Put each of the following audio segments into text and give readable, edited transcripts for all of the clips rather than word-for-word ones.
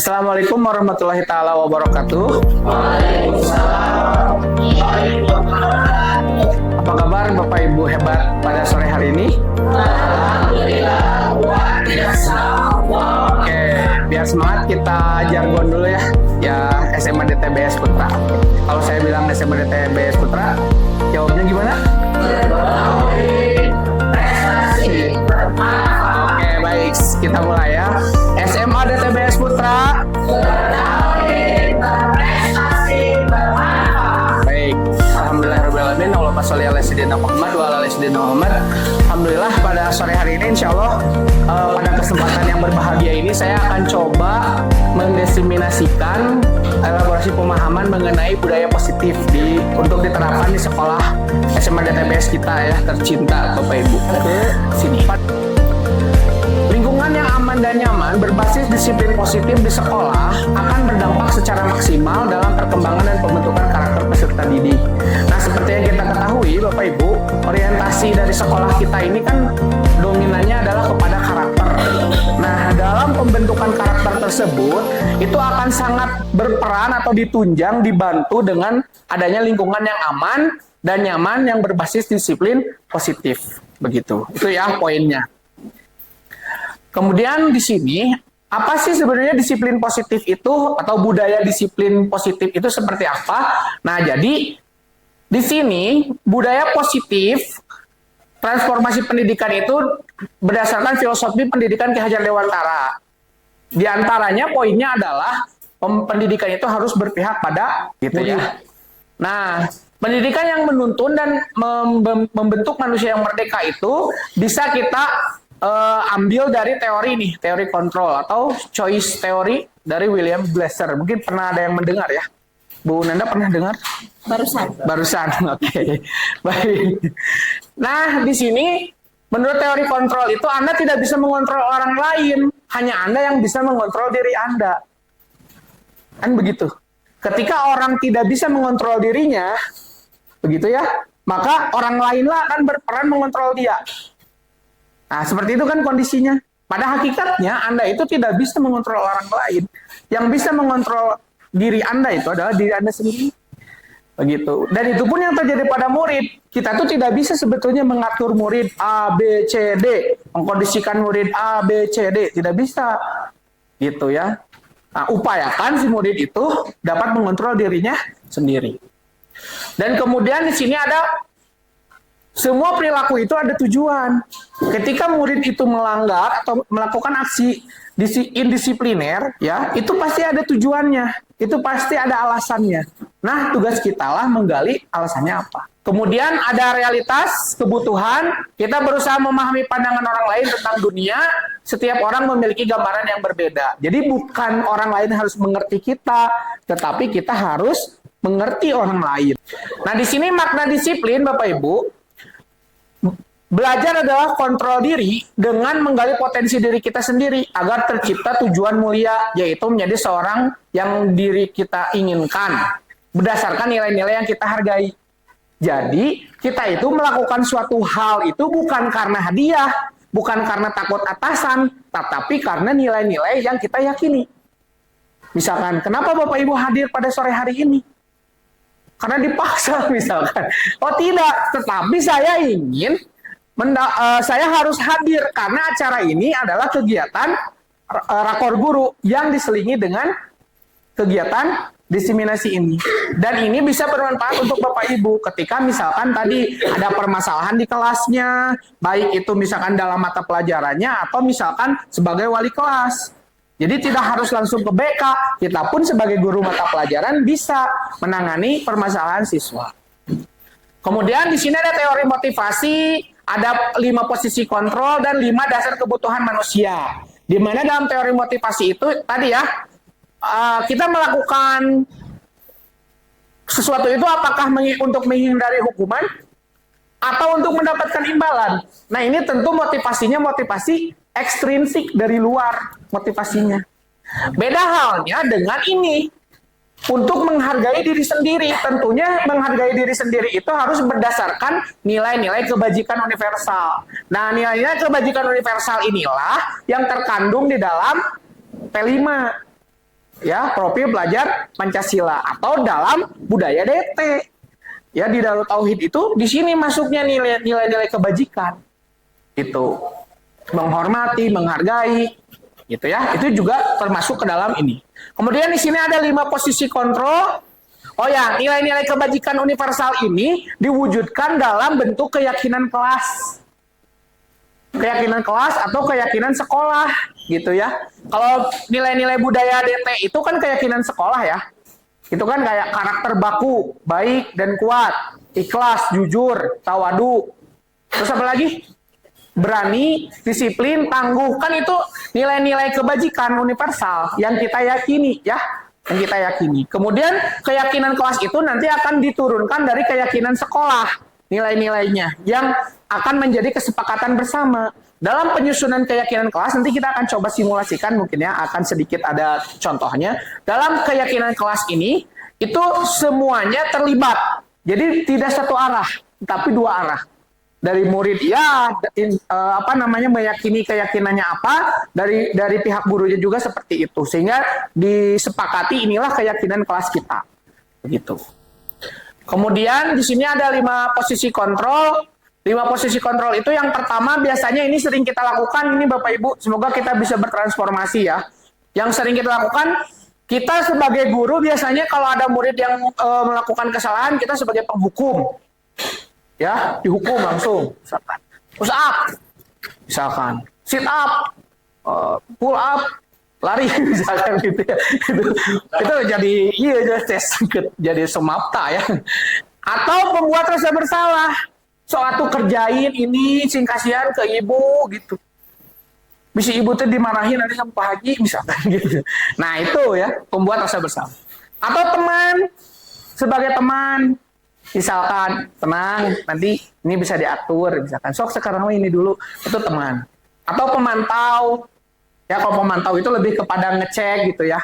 Assalamualaikum warahmatullahi taala wabarakatuh. Apa kabar Bapak Ibu hebat pada sore hari ini? Alhamdulillah luar biasa. Oke, biar semangat kita jargon dulu ya. Ya SMA DTBS Putra. Kalau saya bilang SMA DTBS Putra, jawabnya gimana? Prestasi bermanfaat. Oke, baik. Kita mulai ya. SMA DTBS Putra. Bertauhid berprestasi bermanfaat. Baik, alhamdulillahirrahmanirrahim. Allahumma sholli ala sayyidina Muhammad wa ala sayyidina Muhammad. Alhamdulillah pada sore hari ini insya Allah pada kesempatan yang berbahagia ini saya akan coba mendesiminasikan elaborasi pemahaman mengenai budaya positif untuk diterapkan di sekolah SMA DTBS kita ya tercinta Bapak Ibu. Ke sini. Lingkungan yang aman dan nyaman berbasis disiplin positif di sekolah akan berdampak secara maksimal dalam perkembangan dan pembentukan karakter peserta didik. Nah, seperti yang kita ketahui, Bapak Ibu, orientasi dari sekolah kita ini kan dominannya adalah kepada karakter. Nah, dalam pembentukan karakter tersebut, itu akan sangat berperan atau ditunjang, dibantu dengan adanya lingkungan yang aman dan nyaman yang berbasis disiplin positif. Begitu. Itu ya poinnya. Kemudian di sini, apa sih sebenarnya disiplin positif itu atau budaya disiplin positif itu seperti apa? Nah, jadi di sini budaya positif transformasi pendidikan itu berdasarkan filosofi pendidikan Ki Hajar Dewantara. Di antaranya poinnya adalah pendidikan itu harus berpihak pada gitu ya. Nah, pendidikan yang menuntun dan membentuk manusia yang merdeka itu bisa kita ambil dari teori nih, teori kontrol atau choice theory dari William Glasser. Mungkin pernah ada yang mendengar ya? Bu Nanda pernah dengar? Barusan, oke. Baik. Nah, di sini menurut teori kontrol itu Anda tidak bisa mengontrol orang lain, hanya Anda yang bisa mengontrol diri Anda. Kan begitu. Ketika orang tidak bisa mengontrol dirinya, begitu ya, maka orang lainlah akan berperan mengontrol dia. Nah, seperti itu kan kondisinya. Pada hakikatnya, Anda itu tidak bisa mengontrol orang lain. Yang bisa mengontrol diri Anda itu adalah diri Anda sendiri. Begitu. Dan itu pun yang terjadi pada murid. Kita tuh tidak bisa sebetulnya mengatur murid A, B, C, D. Mengkondisikan murid A, B, C, D. Tidak bisa. Gitu ya. Nah, upayakan si murid itu dapat mengontrol dirinya sendiri. Dan kemudian di sini ada semua perilaku itu ada tujuan. Ketika murid itu melanggar atau melakukan aksi indisipliner, ya, itu pasti ada tujuannya. Itu pasti ada alasannya. Nah, tugas kita lah menggali alasannya apa. Kemudian ada realitas, kebutuhan, kita berusaha memahami pandangan orang lain tentang dunia, setiap orang memiliki gambaran yang berbeda. Jadi bukan orang lain harus mengerti kita, tetapi kita harus mengerti orang lain. Nah, di sini makna disiplin, Bapak Ibu, belajar adalah kontrol diri dengan menggali potensi diri kita sendiri agar tercipta tujuan mulia, yaitu menjadi seorang yang diri kita inginkan berdasarkan nilai-nilai yang kita hargai. Jadi, kita itu melakukan suatu hal itu bukan karena hadiah, bukan karena takut atasan, tetapi karena nilai-nilai yang kita yakini. Misalkan, kenapa Bapak Ibu hadir pada sore hari ini? Karena dipaksa misalkan. Oh tidak, tetapi saya ingin saya harus hadir karena acara ini adalah kegiatan rakor guru yang diselingi dengan kegiatan diseminasi ini. Dan ini bisa bermanfaat untuk Bapak Ibu ketika misalkan tadi ada permasalahan di kelasnya, baik itu misalkan dalam mata pelajarannya atau misalkan sebagai wali kelas. Jadi tidak harus langsung ke BK, kita pun sebagai guru mata pelajaran bisa menangani permasalahan siswa. Kemudian di sini ada teori motivasi, ada 5 posisi kontrol dan 5 dasar kebutuhan manusia. Di mana dalam teori motivasi itu tadi ya, kita melakukan sesuatu itu apakah untuk menghindari hukuman atau untuk mendapatkan imbalan. Nah, ini tentu motivasinya motivasi ekstrinsik dari luar motivasinya. Beda halnya dengan ini. Untuk menghargai diri sendiri, tentunya menghargai diri sendiri itu harus berdasarkan nilai-nilai kebajikan universal. Nah, nilai-nilai kebajikan universal inilah yang terkandung di dalam P5. ya profil pelajar Pancasila atau dalam budaya DT. Ya di Darut Tauhid itu di sini masuknya nilai-nilai kebajikan. Itu menghormati, menghargai, gitu ya. Itu juga termasuk ke dalam ini. Kemudian di sini ada 5 posisi kontrol. Oh ya, nilai-nilai kebajikan universal ini diwujudkan dalam bentuk keyakinan kelas. Keyakinan kelas atau keyakinan sekolah, gitu ya. Kalau nilai-nilai budaya DT itu kan keyakinan sekolah ya. Itu kan kayak karakter baku, baik dan kuat, ikhlas, jujur, tawadu. Terus apa lagi? Berani, disiplin, tangguh. Kan itu nilai-nilai kebajikan universal yang kita yakini ya. Yang kita yakini. Kemudian keyakinan kelas itu nanti akan diturunkan dari keyakinan sekolah. Nilai-nilainya yang akan menjadi kesepakatan bersama. Dalam penyusunan keyakinan kelas, nanti kita akan coba simulasikan mungkin ya, akan sedikit ada contohnya. Dalam keyakinan kelas ini, itu semuanya terlibat. Jadi tidak satu arah, tapi 2 arah. Dari murid ya, meyakini keyakinannya apa, dari pihak gurunya juga seperti itu. Sehingga disepakati inilah keyakinan kelas kita. Begitu. Kemudian di sini ada 5 posisi kontrol. 5 posisi kontrol itu yang pertama biasanya ini sering kita lakukan, ini Bapak Ibu, semoga kita bisa bertransformasi ya. Yang sering kita lakukan, kita sebagai guru biasanya kalau ada murid yang melakukan kesalahan, kita sebagai penghukum. Ya, dihukum langsung. Misalkan push up, misalkan sit up, pull up, lari misalkan gitu ya. Itu jadi jadi semapta ya. Atau pembuat rasa bersalah. Soal kerjain ini sing kasihan ke ibu gitu. Bisa ibu tuh dimarahin nanti sama Pak Haji misalkan gitu. Nah itu ya pembuat rasa bersalah. Atau teman, sebagai teman, misalkan tenang nanti ini bisa diatur misalkan. Sok sekarang ini dulu, itu teman. Atau pemantau, ya kalau pemantau itu lebih kepada ngecek gitu ya.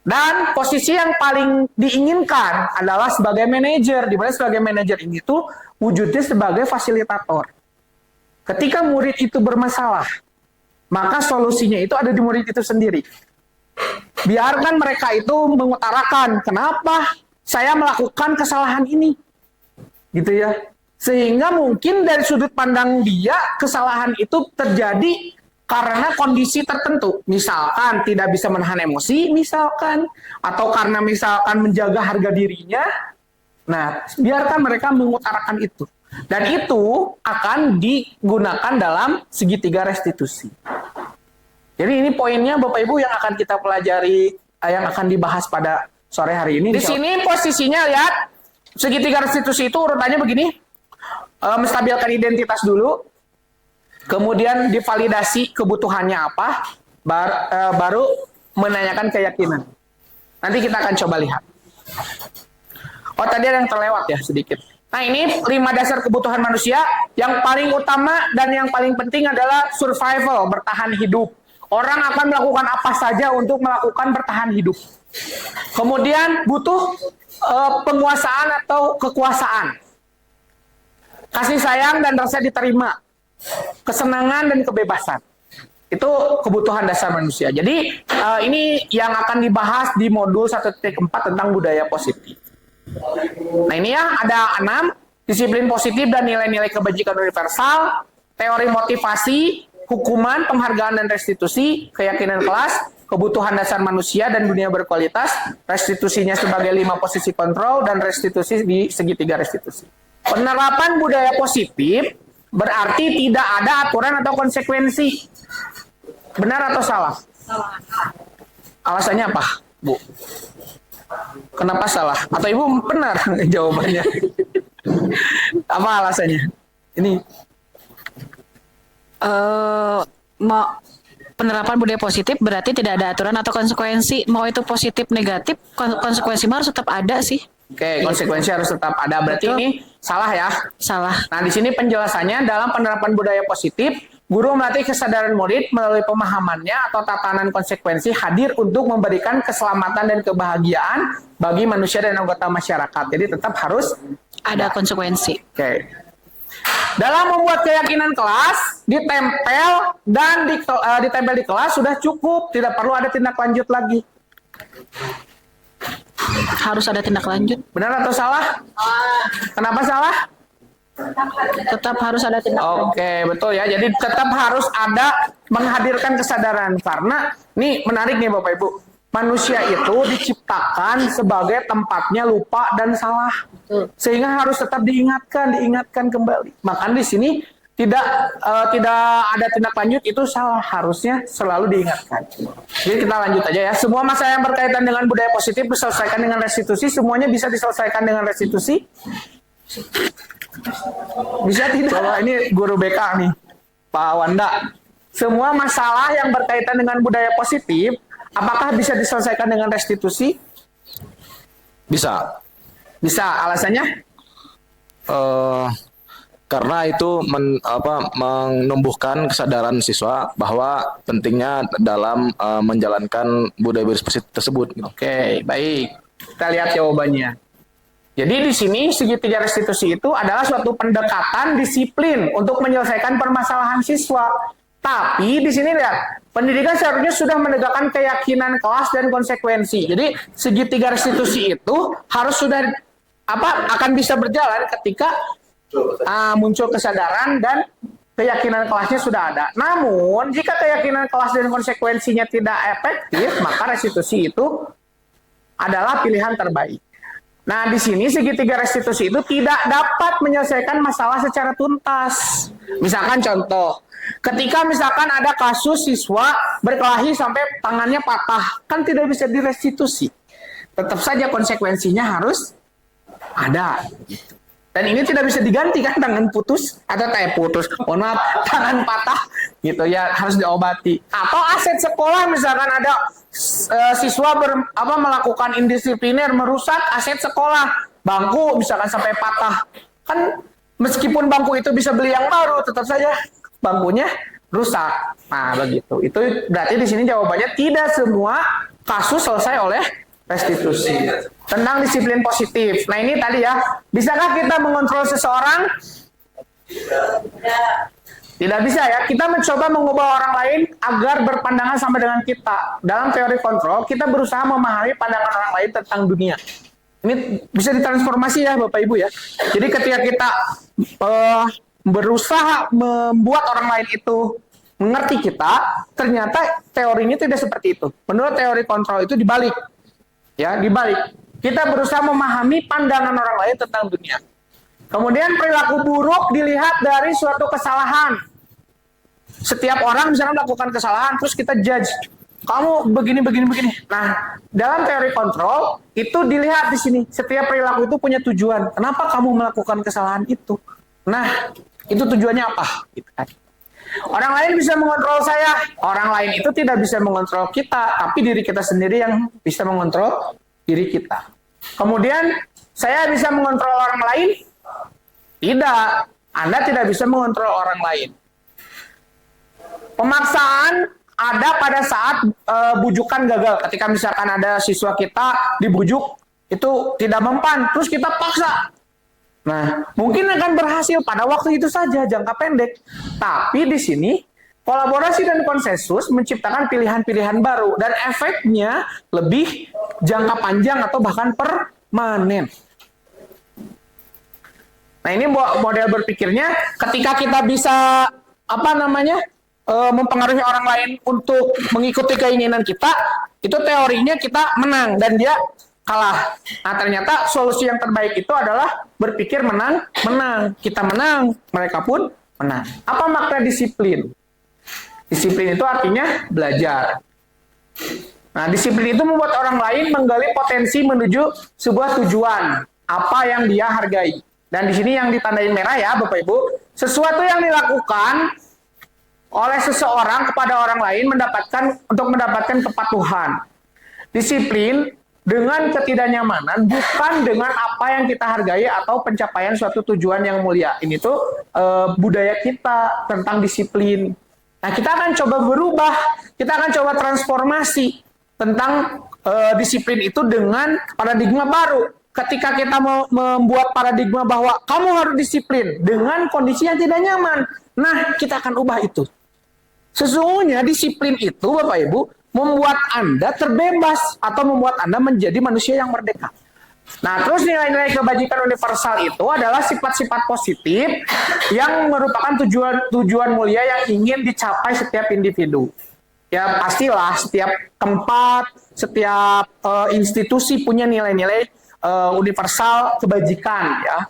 Dan posisi yang paling diinginkan adalah sebagai manajer, di mana sebagai manajer ini tuh wujudnya sebagai fasilitator. Ketika murid itu bermasalah, maka solusinya itu ada di murid itu sendiri. Biarkan mereka itu mengutarakan kenapa saya melakukan kesalahan ini, gitu ya. Sehingga mungkin dari sudut pandang dia kesalahan itu terjadi karena kondisi tertentu, misalkan tidak bisa menahan emosi, misalkan, atau karena misalkan menjaga harga dirinya. Nah, biarkan mereka mengutarakan itu. Dan itu akan digunakan dalam segitiga restitusi. Jadi ini poinnya Bapak Ibu yang akan kita pelajari, yang akan dibahas pada sore hari ini. Di sini posisinya lihat, segitiga restitusi itu urutannya begini. Menstabilkan identitas dulu. Kemudian divalidasi kebutuhannya apa, baru menanyakan keyakinan. Nanti kita akan coba lihat. Oh tadi ada yang terlewat ya sedikit. Nah ini 5 dasar kebutuhan manusia. Yang paling utama dan yang paling penting adalah survival, bertahan hidup. Orang akan melakukan apa saja untuk melakukan bertahan hidup. Kemudian butuh penguasaan atau kekuasaan. Kasih sayang dan rasa diterima. Kesenangan dan kebebasan. Itu kebutuhan dasar manusia. Jadi ini yang akan dibahas di modul 1.4 tentang budaya positif. Nah ini ya ada 6 disiplin positif dan nilai-nilai kebajikan universal, teori motivasi, hukuman, penghargaan dan restitusi, keyakinan kelas, kebutuhan dasar manusia dan dunia berkualitas, restitusinya sebagai 5 posisi kontrol dan restitusi di segitiga restitusi. Penerapan budaya positif berarti tidak ada aturan atau konsekuensi. Benar atau salah? Salah. Alasannya apa, Bu? Kenapa salah? Atau Ibu benar jawabannya? Apa alasannya? Ini penerapan budaya positif berarti tidak ada aturan atau konsekuensi. Mau itu positif negatif, konsekuensi harus tetap ada sih. Oke, konsekuensi harus tetap ada. Berarti Betul. ini salah ya? Salah. Nah, di sini penjelasannya dalam penerapan budaya positif, guru melatih kesadaran murid melalui pemahamannya atau tatanan konsekuensi hadir untuk memberikan keselamatan dan kebahagiaan bagi manusia dan anggota masyarakat. Jadi tetap harus Ada konsekuensi. Oke. Dalam membuat keyakinan kelas, ditempel dan ditempel di kelas sudah cukup, tidak perlu ada tindak lanjut lagi. Harus ada tindak lanjut. Benar atau salah? Kenapa salah? Tetap harus ada tindak lanjut. Oke, betul ya. Jadi tetap harus ada menghadirkan kesadaran. Karena, nih menarik nih Bapak Ibu. Manusia itu diciptakan sebagai tempatnya lupa dan salah. Sehingga harus tetap diingatkan kembali. Maka di sini tidak ada tindak lanjut itu salah, harusnya selalu diingatkan. Jadi kita lanjut aja ya. Semua masalah yang berkaitan dengan budaya positif diselesaikan dengan restitusi. Semuanya bisa diselesaikan dengan restitusi. Bisa tidak? Coba ini guru BK nih, Pak Wanda. Semua masalah yang berkaitan dengan budaya positif, apakah bisa diselesaikan dengan restitusi? Bisa. Bisa. Alasannya? Karena itu menumbuhkan kesadaran siswa bahwa pentingnya dalam menjalankan budaya positif tersebut. Oke, baik. Kita lihat jawabannya. Jadi di sini segitiga restitusi itu adalah suatu pendekatan disiplin untuk menyelesaikan permasalahan siswa. Tapi di sini lihat, pendidikan seharusnya sudah menegakkan keyakinan kelas dan konsekuensi. Jadi segitiga restitusi itu harus sudah akan bisa berjalan ketika muncul kesadaran dan keyakinan kelasnya sudah ada. Namun, jika keyakinan kelas dan konsekuensinya tidak efektif, maka restitusi itu adalah pilihan terbaik. Nah, di sini segitiga restitusi itu tidak dapat menyelesaikan masalah secara tuntas. Misalkan contoh, ketika misalkan ada kasus siswa berkelahi sampai tangannya patah, kan tidak bisa direstitusi. Tetap saja konsekuensinya harus ada. Dan ini tidak bisa diganti kan, tangan putus atau mohon maaf, tangan patah gitu ya, harus diobati. Atau aset sekolah misalkan ada siswa melakukan indisipliner, merusak aset sekolah, bangku misalkan sampai patah. Kan meskipun bangku itu bisa beli yang baru, tetap saja bangkunya rusak. Nah, begitu. Itu berarti di sini jawabannya tidak semua kasus selesai oleh restitusi. Tentang disiplin positif. Nah, ini tadi ya, bisakah kita mengontrol seseorang? Tidak bisa ya. Kita mencoba mengubah orang lain agar berpandangan sama dengan kita. Dalam teori kontrol, kita berusaha memahami pandangan orang lain tentang dunia. Ini bisa ditransformasi ya Bapak Ibu ya. Jadi ketika kita berusaha membuat orang lain itu mengerti kita, ternyata teorinya tidak seperti itu. Menurut teori kontrol itu dibalik. Ya, dibalik. Kita berusaha memahami pandangan orang lain tentang dunia. Kemudian perilaku buruk dilihat dari suatu kesalahan. Setiap orang misalnya melakukan kesalahan, terus kita judge. Kamu begini. Nah, dalam teori kontrol, itu dilihat di sini. Setiap perilaku itu punya tujuan. Kenapa kamu melakukan kesalahan itu? Nah, itu tujuannya apa? Gitu kan. Orang lain bisa mengontrol saya. Orang lain itu tidak bisa mengontrol kita, tapi diri kita sendiri yang bisa mengontrol diri kita. Kemudian, saya bisa mengontrol orang lain? Tidak. Anda tidak bisa mengontrol orang lain. Pemaksaan ada pada saat bujukan gagal. Ketika misalkan ada siswa kita dibujuk, itu tidak mempan, terus kita paksa. Nah, mungkin akan berhasil pada waktu itu saja, jangka pendek. Tapi di sini, kolaborasi dan konsensus menciptakan pilihan-pilihan baru. Dan efeknya lebih jangka panjang atau bahkan permanen. Nah, ini model berpikirnya ketika kita bisa, mempengaruhi orang lain untuk mengikuti keinginan kita, itu teorinya kita menang dan dia kalah. Nah, ternyata solusi yang terbaik itu adalah berpikir menang. Kita menang, mereka pun menang. Apa makna disiplin? Disiplin itu artinya belajar. Nah, disiplin itu membuat orang lain menggali potensi menuju sebuah tujuan, apa yang dia hargai. Dan di sini yang ditandain merah ya, Bapak Ibu, sesuatu yang dilakukan oleh seseorang kepada orang lain untuk mendapatkan kepatuhan. Disiplin dengan ketidaknyamanan, bukan dengan apa yang kita hargai atau pencapaian suatu tujuan yang mulia. Ini tuh budaya kita tentang disiplin. Nah, kita akan coba berubah, kita akan coba transformasi tentang disiplin itu dengan paradigma baru. Ketika kita membuat paradigma bahwa kamu harus disiplin dengan kondisi yang tidak nyaman, nah kita akan ubah itu. Sesungguhnya disiplin itu, Bapak Ibu, membuat Anda terbebas atau membuat Anda menjadi manusia yang merdeka. Nah, terus nilai-nilai kebajikan universal itu adalah sifat-sifat positif yang merupakan tujuan mulia yang ingin dicapai setiap individu. Ya, pastilah setiap tempat, setiap institusi punya nilai-nilai universal kebajikan, ya.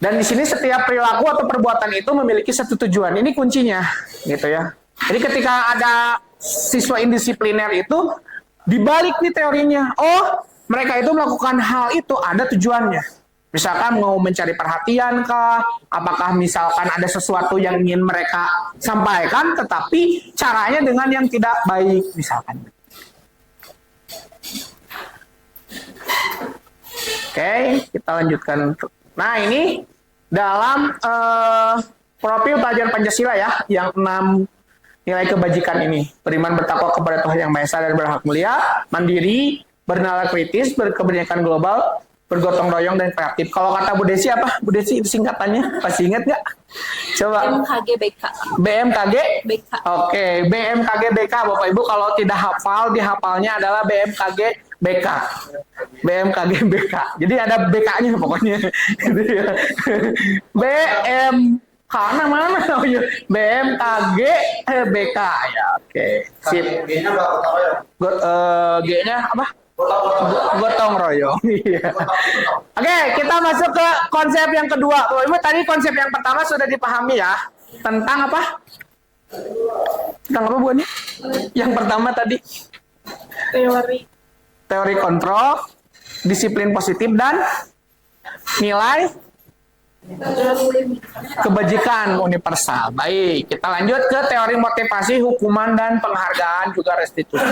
Dan di sini setiap perilaku atau perbuatan itu memiliki satu tujuan. Ini kuncinya, gitu ya. Jadi ketika ada siswa indisipliner itu, dibalik nih teorinya. Oh, mereka itu melakukan hal itu ada tujuannya. Misalkan mau mencari perhatian kah? Apakah misalkan ada sesuatu yang ingin mereka sampaikan, tetapi caranya dengan yang tidak baik, misalkan. Oke, kita lanjutkan. Nah, ini dalam profil pelajar Pancasila ya, yang 6 nilai kebajikan ini. Beriman, bertakwa kepada Tuhan Yang Maha Esa dan berhak mulia, mandiri, bernalar kritis, berkebinekaan global, bergotong royong dan kreatif. Kalau kata Bu Desi apa? Bu Desi itu singkatannya, masih ingat nggak? Coba. BMKG-BK. BMKG? BK. Oke, BMKG BK, Bapak Ibu kalau tidak hafal, dihafalnya adalah BMKG BK. BMKG BK. Jadi ada BK-nya pokoknya. BMK mana? BMKG BK ya. Oke. Sip. G-nya apa? Gotong royong. Oke, kita masuk ke konsep yang kedua. Bapak Ibu, tadi konsep yang pertama sudah dipahami ya. Tentang apa? Tentang apa Bu? Yang pertama tadi teori kontrol, disiplin positif, dan nilai kebajikan universal. Baik, kita lanjut ke teori motivasi, hukuman, dan penghargaan juga restitusi.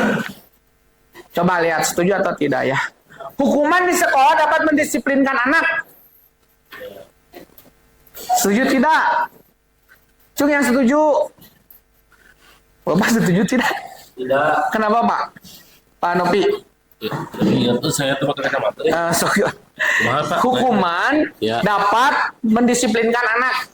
Coba lihat setuju atau tidak ya. Hukuman di sekolah dapat mendisiplinkan anak. Setuju tidak? Cung yang setuju. Bapak setuju tidak? Tidak. Kenapa Pak? Pak Nopi? Iya, saya tuh pakai kacamata. Hukuman Ya. dapat mendisiplinkan anak.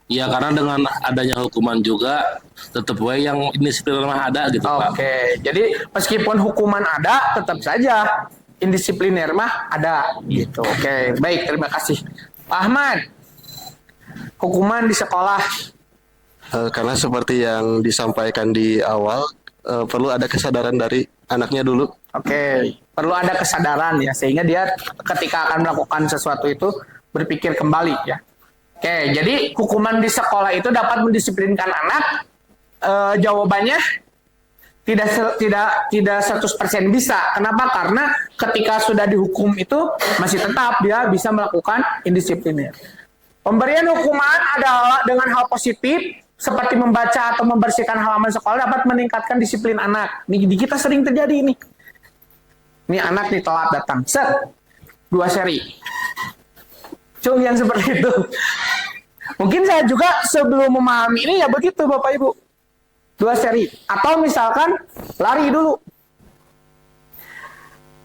Iya, karena dengan adanya hukuman juga tetap wae yang indisipliner mah ada gitu, Pak. Oke, jadi meskipun hukuman ada, tetap saja indisipliner mah ada gitu. Oke, baik, terima kasih. Pak Ahmad, hukuman di sekolah. Karena seperti yang disampaikan di awal, perlu ada kesadaran dari anaknya dulu. Oke, perlu ada kesadaran ya, sehingga dia ketika akan melakukan sesuatu itu berpikir kembali ya. Oke, jadi hukuman di sekolah itu dapat mendisiplinkan anak. Jawabannya tidak 100% bisa. Kenapa? Karena ketika sudah dihukum itu masih tetap dia bisa melakukan indisipliner. Pemberian hukuman adalah dengan hal positif seperti membaca atau membersihkan halaman sekolah dapat meningkatkan disiplin anak. Di kita sering terjadi ini. Ini anak nih telat datang, set 2 seri. Cung yang seperti itu. Mungkin saya juga sebelum memahami ini ya begitu Bapak Ibu. 2 seri. Atau misalkan lari dulu.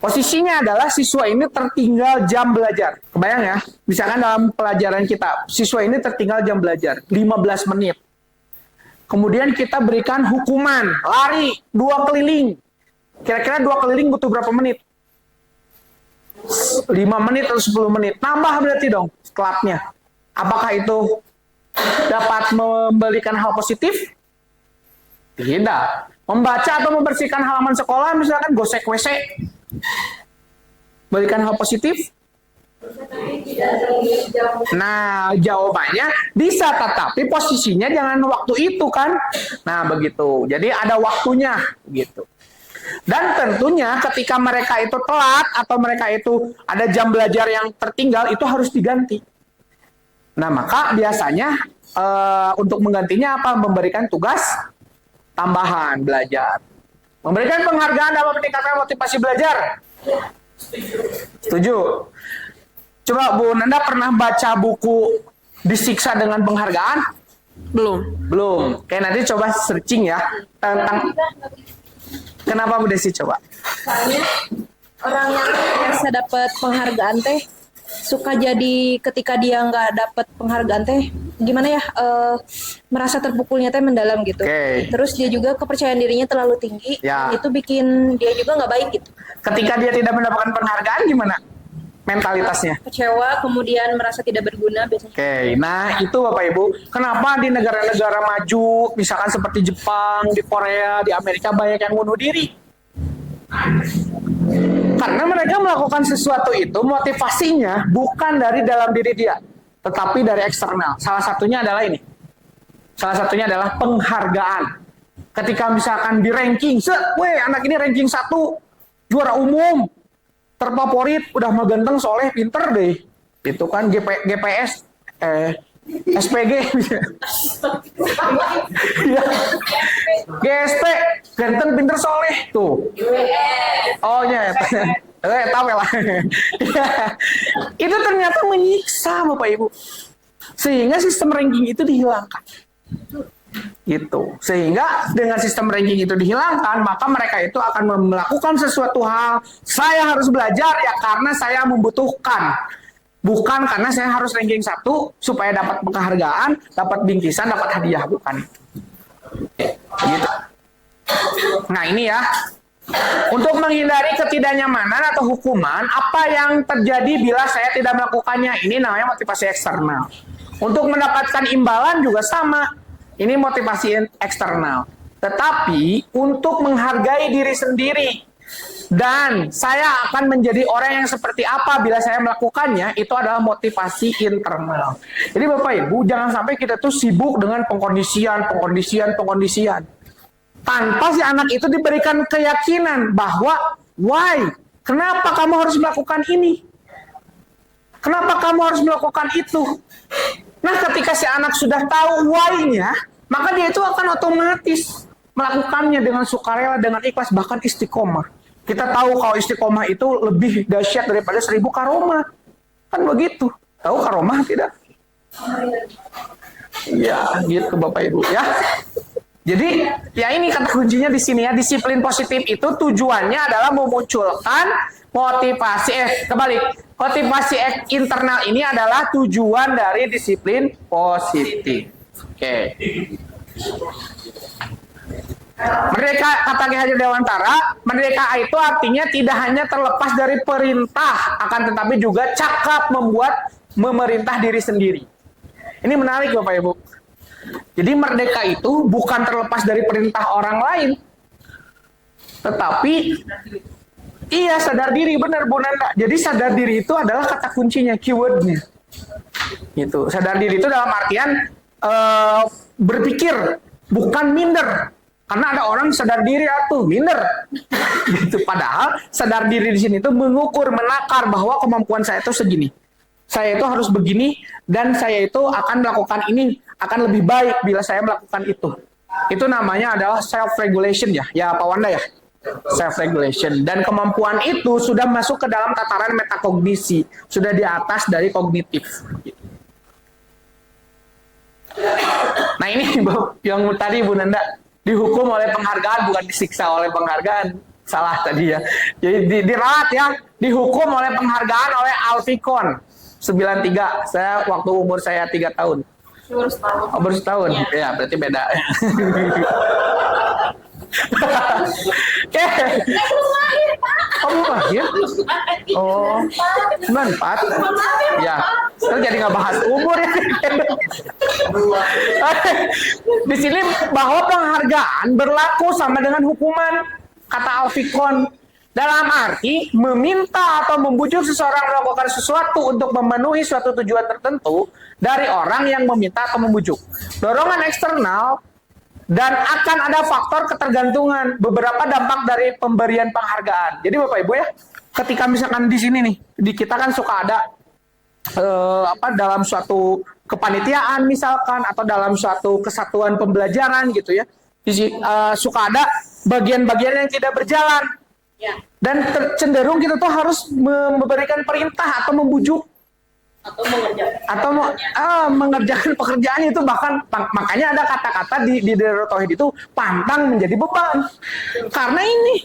Posisinya adalah siswa ini tertinggal jam belajar. Kebayang ya? Misalkan dalam pelajaran kita, siswa ini tertinggal jam belajar 15 menit. Kemudian kita berikan hukuman, lari 2 keliling. Kira-kira 2 keliling butuh berapa menit? 5 menit atau 10 menit. Nambah berarti dong telatnya. Apakah itu dapat memberikan hal positif? Tidak. Membaca atau membersihkan halaman sekolah, misalkan gosek WC. Berikan hal positif? Nah, jawabannya bisa, tetapi posisinya jangan waktu itu kan. Nah, begitu. Jadi ada waktunya gitu. Dan tentunya ketika mereka itu telat atau mereka itu ada jam belajar yang tertinggal, itu harus diganti. Nah, maka biasanya untuk menggantinya apa? Memberikan tugas tambahan belajar. Memberikan penghargaan dapat meningkatkan motivasi belajar. Setuju? Coba Bu Nanda pernah baca buku Disiksa dengan Penghargaan? Belum. Oke, nanti coba searching ya tentang kenapa Bu Desi coba. Soalnya orang yang biasa dapat penghargaan teh suka jadi ketika dia nggak dapat penghargaan teh gimana ya, merasa terpukulnya teh mendalam gitu. Oke. Terus dia juga kepercayaan dirinya terlalu tinggi. Ya. Itu bikin dia juga nggak baik gitu. Ketika dia tidak mendapatkan penghargaan gimana mentalitasnya? Kecewa, kemudian merasa tidak berguna biasanya. Oke, nah itu Bapak Ibu, kenapa di negara-negara maju, misalkan seperti Jepang, di Korea, di Amerika banyak yang bunuh diri? Karena mereka melakukan sesuatu itu motivasinya bukan dari dalam diri dia, tetapi dari eksternal. Salah satunya adalah ini. Salah satunya adalah penghargaan. Ketika misalkan di ranking, anak ini ranking 1, juara umum, terfavorit, udah mah ganteng, soleh, pinter deh. Itu kan GPS, SPG. Ya. GSP, ganteng, pinter, soleh. Tuh. Oh ya, tahu lah. Itu ternyata menyiksa Bapak Ibu. Sehingga sistem ranking itu dihilangkan. Gitu. Sehingga dengan sistem ranking itu dihilangkan, maka mereka itu akan melakukan sesuatu hal. Saya harus belajar ya karena saya membutuhkan. Bukan karena saya harus ranking 1 supaya dapat penghargaan, dapat bingkisan, dapat hadiah. Bukan. Gitu. Nah ini ya. Untuk menghindari ketidaknyamanan atau hukuman, apa yang terjadi bila saya tidak melakukannya? Ini namanya motivasi eksternal. Untuk mendapatkan imbalan juga sama. Ini motivasi eksternal. Tetapi untuk menghargai diri sendiri dan saya akan menjadi orang yang seperti apa bila saya melakukannya, itu adalah motivasi internal. Jadi Bapak Ibu, jangan sampai kita tuh sibuk dengan pengkondisian. Tanpa si anak itu diberikan keyakinan bahwa, why? Kenapa kamu harus melakukan ini? Kenapa kamu harus melakukan itu? Nah, ketika si anak sudah tahu why-nya, maka dia itu akan otomatis melakukannya dengan sukarela, dengan ikhlas, bahkan istiqomah. Kita tahu kalau istiqomah itu lebih dahsyat daripada 1000 karomah. Kan begitu. Tahu karomah tidak? Ya, gitu Bapak Ibu ya. Jadi, ya ini kata kuncinya di sini ya, disiplin positif itu tujuannya adalah memunculkan motivasi motivasi internal ini adalah tujuan dari disiplin positif. Oke. Merdeka, kata Ki Hajar Dewantara, merdeka itu artinya tidak hanya terlepas dari perintah, akan tetapi juga cakap memerintah diri sendiri. Ini menarik Bapak Ibu. Jadi merdeka itu bukan terlepas dari perintah orang lain, tetapi iya sadar diri, benar Bu Nanda. Jadi sadar diri itu adalah kata kuncinya, keywordnya. Gitu. Sadar diri itu dalam artian berpikir, bukan minder. Karena ada orang sadar diri atau minder. Gitu. Padahal sadar diri di sini itu mengukur, menakar bahwa kemampuan saya itu segini. Saya itu harus begini dan saya itu akan melakukan ini akan lebih baik bila saya melakukan itu. Itu namanya adalah self-regulation ya. Ya Pak Wanda ya. Self-regulation. Dan kemampuan itu sudah masuk ke dalam tataran metakognisi. Sudah di atas dari kognitif. Nah ini yang tadi Bu Nanda. Dihukum oleh penghargaan, bukan disiksa oleh penghargaan. Salah tadi ya. Jadi diralat ya. Dihukum oleh penghargaan oleh Alfikon. 93. Saya waktu umur saya 3 tahun. Baru setahun. Oh, baru setahun. Ya, berarti beda. Oke. Oh, belum lahir? Oh, 94. Ya, terus jadi nggak bahas umur ya. Di sini bahwa penghargaan berlaku sama dengan hukuman, kata Alfikon. Dalam arti meminta atau membujuk seseorang melakukan sesuatu untuk memenuhi suatu tujuan tertentu dari orang yang meminta atau membujuk. Dorongan eksternal dan akan ada faktor ketergantungan, beberapa dampak dari pemberian penghargaan. Jadi Bapak Ibu ya, ketika misalkan di sini nih, di kita kan suka ada dalam suatu kepanitiaan misalkan atau dalam suatu kesatuan pembelajaran gitu ya. Suka ada bagian-bagian yang tidak berjalan. Dan cenderung kita tuh harus memberikan perintah atau membujuk atau mengerjakan pekerjaan itu, bahkan makanya ada kata-kata di Darut Tauhid itu pantang menjadi beban. Karena ini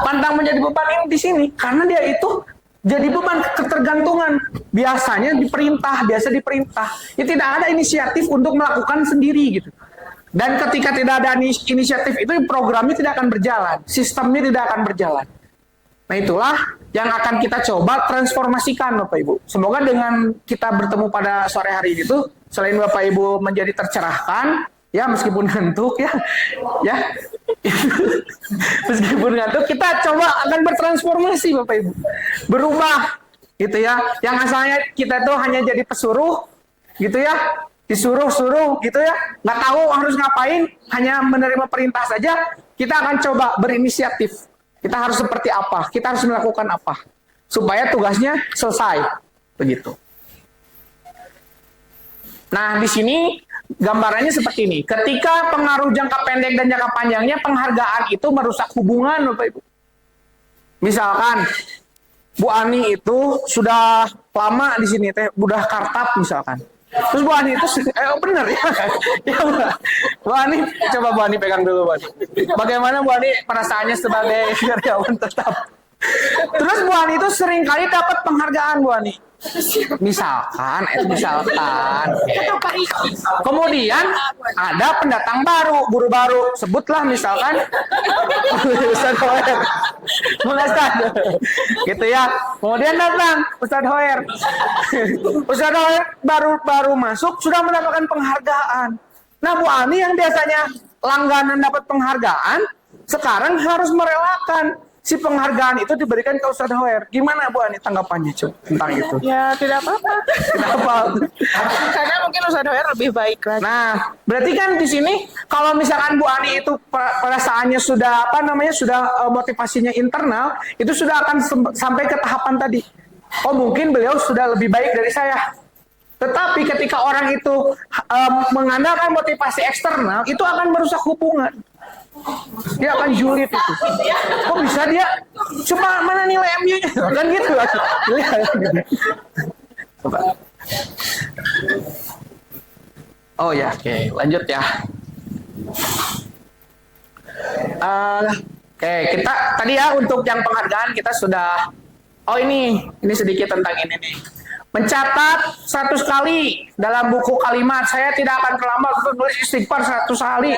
pantang menjadi beban ini di sini karena dia itu jadi beban ketergantungan. Biasa diperintah. Ya tidak ada inisiatif untuk melakukan sendiri gitu. Dan ketika tidak ada inisiatif itu programnya tidak akan berjalan, sistemnya tidak akan berjalan. Nah itulah yang akan kita coba transformasikan Bapak Ibu. Semoga dengan kita bertemu pada sore hari itu, selain Bapak Ibu menjadi tercerahkan, ya meskipun ngantuk ya, meskipun ngantuk, kita coba akan bertransformasi Bapak Ibu, berubah gitu ya. Yang asalnya kita tuh hanya jadi pesuruh gitu ya, disuruh-suruh gitu ya, nggak tahu harus ngapain, hanya menerima perintah saja. Kita akan coba berinisiatif. Kita harus seperti apa? Kita harus melakukan apa? Supaya tugasnya selesai. Begitu. Nah, di sini gambarannya seperti ini. Ketika pengaruh jangka pendek dan jangka panjangnya, penghargaan itu merusak hubungan, Bapak Ibu. Misalkan, Bu Ani itu sudah lama di sini, udah kartap misalkan. Terus Bu Ani itu, bener ya? Ya, Bu Ani, coba Bu Ani pegang dulu, Bu Ani. Bagaimana Bu Ani perasaannya sebagai karyawan tetap? Terus Bu Ani itu sering kali dapat penghargaan, Bu Ani. Misalkan. Kemudian ada pendatang baru, guru baru, sebutlah misalkan Ustaz Hoer. Gitu ya. Kemudian datang Ustaz Hoer. Ustaz Hoer baru masuk sudah mendapatkan penghargaan. Nah, Bu Ani yang biasanya langganan dapat penghargaan, sekarang harus merelakan si penghargaan itu diberikan ke Ustadz Hoer. Gimana Bu Ani tanggapannya tentang itu? Ya tidak apa-apa. Kenapa? Karena mungkin Ustadz Hoer lebih baik lagi. Nah, berarti kan di sini kalau misalkan Bu Ani itu perasaannya sudah sudah motivasinya internal, itu sudah akan sampai ke tahapan tadi. Oh mungkin beliau sudah lebih baik dari saya. Tetapi ketika orang itu mengandalkan motivasi eksternal, itu akan merusak hubungan. Dia akan julid itu. Kok bisa dia? Coba mana nilai MU-nya? Kan gitu. Coba. Oh ya, oke. Lanjut ya. Oke, kita tadi ya untuk yang penghargaan kita sudah. Oh ini sedikit tentang ini nih. Mencatat 100 kali dalam buku kalimat. Saya tidak akan terlambat untuk nulis istighfar 100 kali.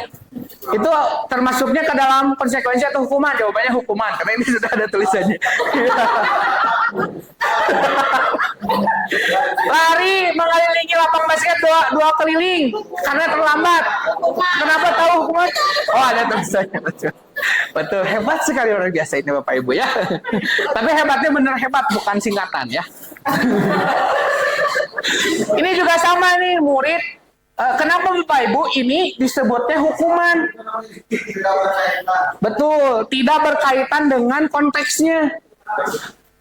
Itu termasuknya ke dalam konsekuensi atau hukuman? Jawabannya hukuman, karena ini sudah ada tulisannya. Lari mengelilingi lapang basket dua keliling karena terlambat. Kenapa tahu hukuman? Oh ada tulisannya. Betul, hebat sekali orang biasa ini Bapak Ibu ya. Tapi hebatnya bener hebat, bukan singkatan ya. Ini juga sama nih murid. Kenapa Bapak Ibu ini disebutnya hukuman? Betul, tidak berkaitan dengan konteksnya.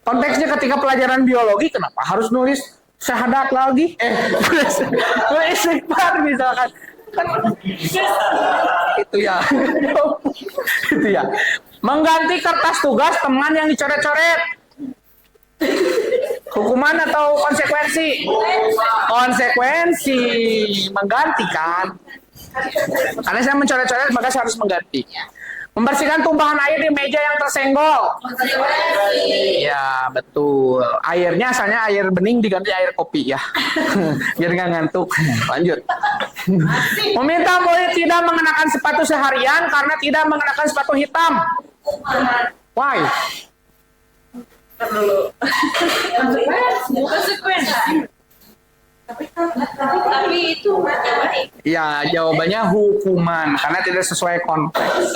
Konteksnya ketika pelajaran biologi, kenapa harus nulis syahadat lagi? Nulis istighfar misalkan. Kan, itu ya. Itu ya. Mengganti kertas tugas teman yang dicoret-coret. Hukuman atau konsekuensi? Konsekuensi, menggantikan. Karena saya mencoret-coret, maka saya harus mengganti. Membersihkan tumpahan air di meja yang tersenggol. Ya, betul. Airnya asalnya air bening diganti air kopi ya. Biar nggak ngantuk. Lanjut. Meminta murid tidak mengenakan sepatu seharian karena tidak mengenakan sepatu hitam. Why? Konsekuensi. Tapi itu baik. Ya, jawabannya hukuman karena tidak sesuai konteks.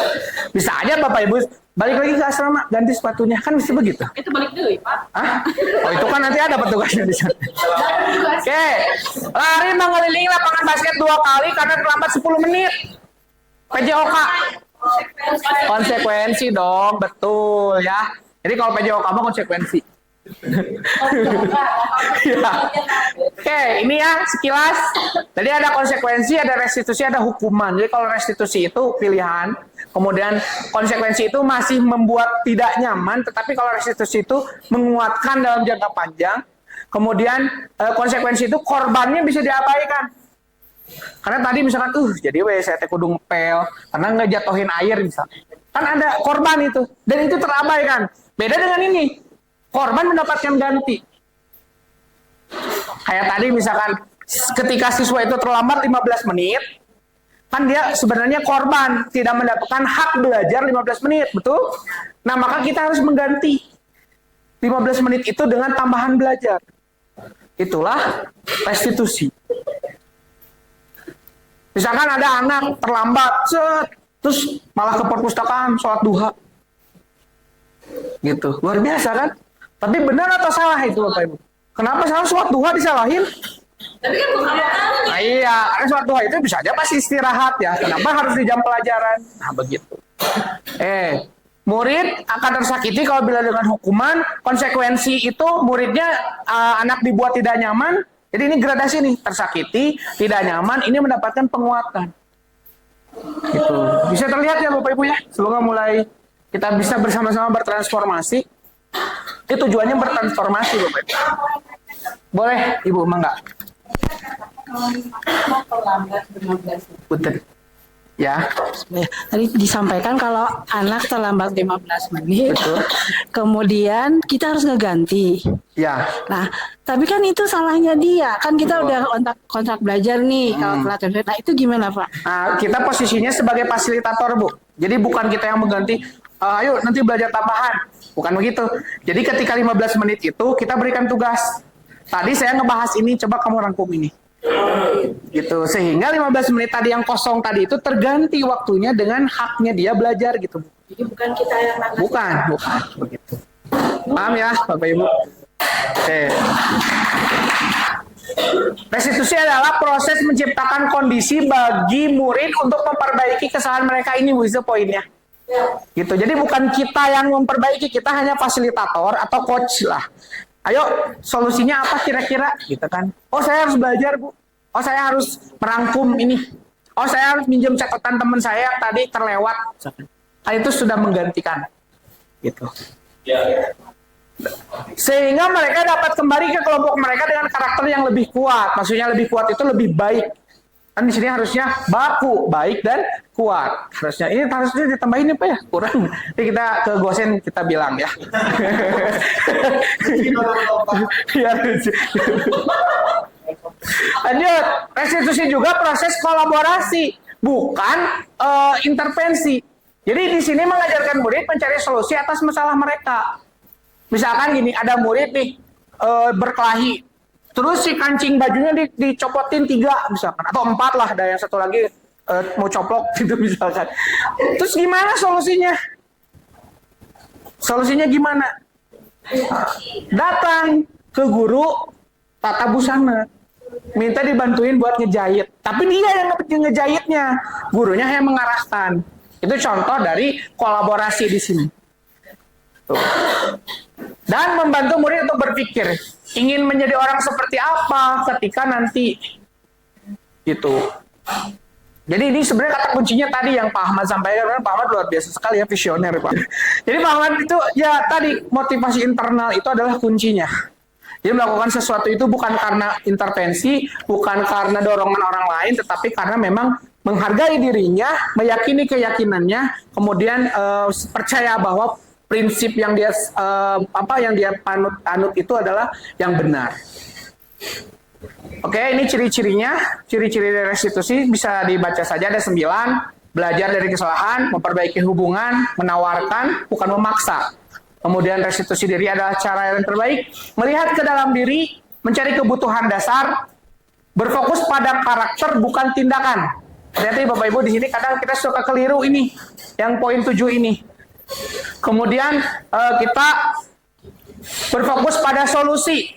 Bisa aja Bapak Ibu balik lagi ke asrama ganti sepatunya, kan bisa begitu. Itu balik dulu, Pak. Hah? Oh itu kan nanti ada petugasnya di sana. Oke, lari mengelilingi lapangan basket 2 kali karena terlambat 10 menit. PJOK. Konsekuensi dong, betul ya. Jadi kalau PJOK mah konsekuensi. Ya. Oke, ini ya sekilas. Tadi ada konsekuensi, ada restitusi, ada hukuman. Jadi kalau restitusi itu pilihan, kemudian konsekuensi itu masih membuat tidak nyaman, tetapi kalau restitusi itu menguatkan dalam jangka panjang. Kemudian konsekuensi itu korbannya bisa diabaikan. Karena tadi misalkan, jadi saya kudu ngepel karena ngejatuhin air misalnya. Kan ada korban itu, dan itu terabaikan. Beda dengan ini. korban mendapatkan ganti. Kayak tadi misalkan ketika siswa itu terlambat 15 menit, kan dia sebenarnya korban tidak mendapatkan hak belajar 15 menit, betul? Nah, maka kita harus mengganti 15 menit itu dengan tambahan belajar. Itulah restitusi. Misalkan ada anak terlambat, terus malah ke perpustakaan sholat duha. Gitu, luar biasa kan? Tapi benar atau salah itu Bapak Ibu? Kenapa salah sholat duha disalahin? Tapi kan bukan makanan. Nah iya, karena sholat duha itu bisa aja pasti istirahat ya. Kenapa harus di jam pelajaran? Nah begitu. Murid akan tersakiti kalau bila dengan hukuman. Konsekuensi itu muridnya anak dibuat tidak nyaman. Jadi ini gradasi nih, tersakiti, tidak nyaman, ini mendapatkan penguatan. Gitu. Bisa terlihat ya Bapak Ibu ya. Semoga mulai kita bisa bersama-sama bertransformasi. Itu tujuannya bertransformasi Bapak Ibu. Boleh Ibu, mangga. Punten. Ya. Tadi disampaikan kalau anak terlambat 15 menit, Betul. kemudian kita harus ngeganti. Ya. Nah, tapi kan itu salahnya dia. Kan kita udah kontrak belajar nih kalau telat. Nah, itu gimana, Pak? Nah, kita posisinya sebagai fasilitator, Bu. Jadi bukan kita yang mengganti, ayo nanti belajar tambahan. Bukan begitu. Jadi ketika 15 menit itu kita berikan tugas. Tadi saya ngebahas ini, coba kamu rangkum ini. Gitu. Sehingga 15 menit tadi yang kosong tadi itu terganti waktunya dengan haknya dia belajar gitu. Jadi bukan kita yang Bukan begitu. Paham ya, Bapak Ibu? Oke. Restitusi adalah proses menciptakan kondisi bagi murid untuk memperbaiki kesalahan mereka, ini Bu, itu poinnya. Gitu. Jadi bukan kita yang memperbaiki, kita hanya fasilitator atau coach lah. Ayo, solusinya apa kira-kira? Gitu kan. Oh, saya harus belajar, Bu. Oh, saya harus merangkum ini. Oh, saya harus minjem catatan teman saya yang tadi terlewat. Nah, itu sudah menggantikan. Gitu. Sehingga mereka dapat kembali ke kelompok mereka dengan karakter yang lebih kuat. Maksudnya lebih kuat itu lebih baik. Kan di sini harusnya baku, baik dan kuat. Harusnya ini harusnya ditambahin apa ya? Kurang. Jadi kita ke gosen kita bilang ya. Lanjut, restitusi juga proses kolaborasi, bukan intervensi. Jadi di sini mengajarkan murid mencari solusi atas masalah mereka. Misalkan gini, ada murid nih berkelahi. Terus si kancing bajunya dicopotin 3 misalkan, atau 4 lah, ada yang satu lagi mau coplok gitu misalkan. Terus gimana solusinya? Solusinya gimana? Datang ke guru tata busana, minta dibantuin buat ngejahit. Tapi dia yang ngejahitnya, gurunya yang mengarahkan. Itu contoh dari kolaborasi di sini. Tuh. Dan membantu murid untuk berpikir ingin menjadi orang seperti apa ketika nanti gitu. Jadi ini sebenarnya kata kuncinya tadi yang Pak Ahmad sampaikan. Pak Ahmad luar biasa sekali ya, visioner Pak. Jadi Pak Ahmad itu ya tadi motivasi internal itu adalah kuncinya. Jadi melakukan sesuatu itu bukan karena intervensi, bukan karena dorongan orang lain, tetapi karena memang menghargai dirinya, meyakini keyakinannya, kemudian percaya bahwa prinsip yang dia anut itu adalah yang benar. Oke, ini ciri-cirinya, ciri-ciri restitusi bisa dibaca saja, ada 9. Belajar dari kesalahan, memperbaiki hubungan, menawarkan, bukan memaksa. Kemudian restitusi diri adalah cara yang terbaik, melihat ke dalam diri, mencari kebutuhan dasar, berfokus pada karakter bukan tindakan. Hati-hati Bapak Ibu, di sini kadang kita suka keliru ini, yang poin 7 ini. Kemudian kita berfokus pada solusi,